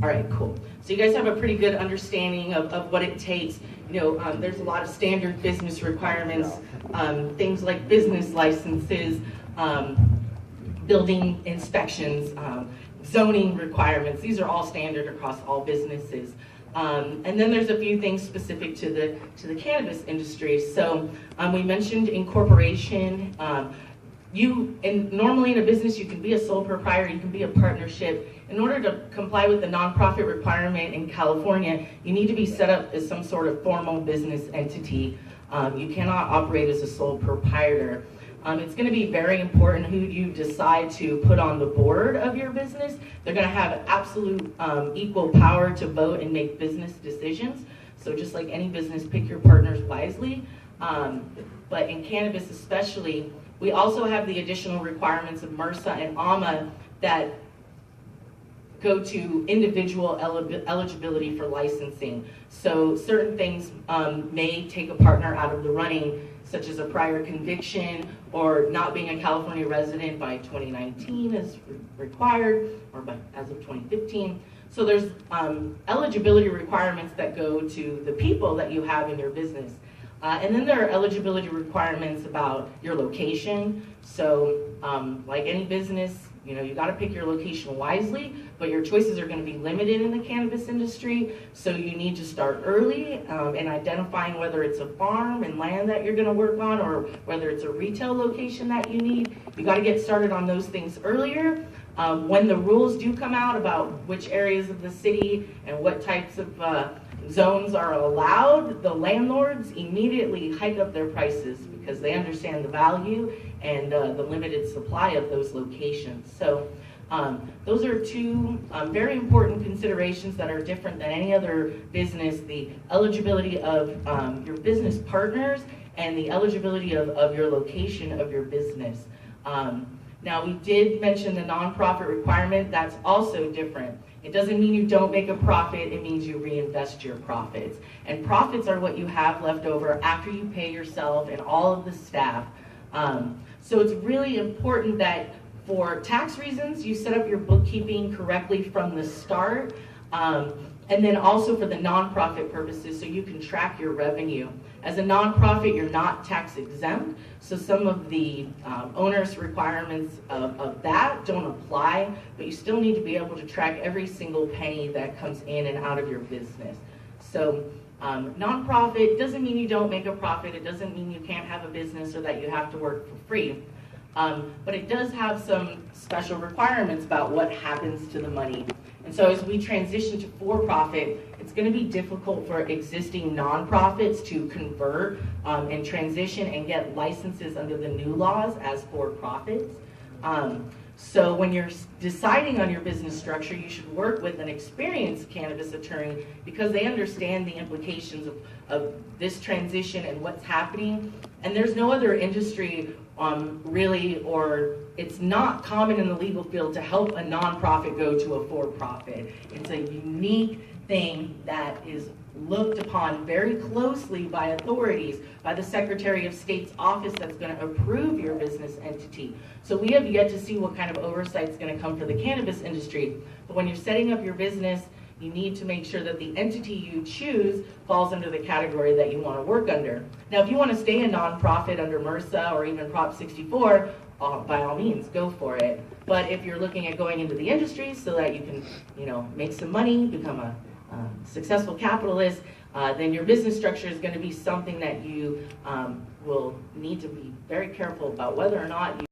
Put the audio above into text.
All right, cool. So you guys have a pretty good understanding of what it takes. There's a lot of standard business requirements, things like business licenses, building inspections, zoning requirements. These are all standard across all businesses. And then there's a few things specific to the cannabis industry. So we mentioned incorporation. Normally in a business, you can be a sole proprietor, you can be a partnership. In order to comply with the nonprofit requirement in California, you need to be set up as some sort of formal business entity. You cannot operate as a sole proprietor. It's going to be very important who you decide to put on the board of your business. They're going to have absolute equal power to vote and make business decisions. So just like any business, pick your partners wisely. But in cannabis especially, we also have the additional requirements of MRSA and AMA that go to individual eligibility for licensing. So certain things may take a partner out of the running, such as a prior conviction or not being a California resident by 2019 as required, or as of 2015. So there's eligibility requirements that go to the people that you have in your business. And then there are eligibility requirements about your location. So like any business, you got to pick your location wisely, but your choices are going to be limited in the cannabis industry. So you need to start early in identifying whether it's a farm and land that you're going to work on or whether it's a retail location that you need. You got to get started on those things earlier. When the rules do come out about which areas of the city and what types of zones are allowed, the landlords immediately hike up their prices because they understand the value and the limited supply of those locations. So those are two very important considerations that are different than any other business: the eligibility of your business partners and the eligibility of your location of your business. Now, we did mention the nonprofit requirement. That's also different. It doesn't mean you don't make a profit, it means you reinvest your profits. And profits are what you have left over after you pay yourself and all of the staff. So it's really important that for tax reasons, you set up your bookkeeping correctly from the start. And then also for the nonprofit purposes, so you can track your revenue. As a nonprofit, you're not tax exempt, so some of the onerous requirements of that don't apply, but you still need to be able to track every single penny that comes in and out of your business. So nonprofit doesn't mean you don't make a profit, it doesn't mean you can't have a business or that you have to work for free. But it does have some special requirements about what happens to the money. And so as we transition to for-profit, it's going to be difficult for existing nonprofits to convert and transition and get licenses under the new laws as for-profits. So when you're deciding on your business structure, you should work with an experienced cannabis attorney because they understand the implications of this transition and what's happening. And there's no other industry really, or it's not common in the legal field to help a nonprofit go to a for-profit. It's a unique thing that is looked upon very closely by authorities, by the Secretary of State's office that's going to approve your business entity. So we have yet to see what kind of oversight is going to come for the cannabis industry. But when you're setting up your business, you need to make sure that the entity you choose falls under the category that you want to work under. Now, if you want to stay a nonprofit under MRSA or even Prop 64, by all means, go for it. But if you're looking at going into the industry so that you can, make some money, become a successful capitalist, then your business structure is going to be something that you will need to be very careful about whether or not you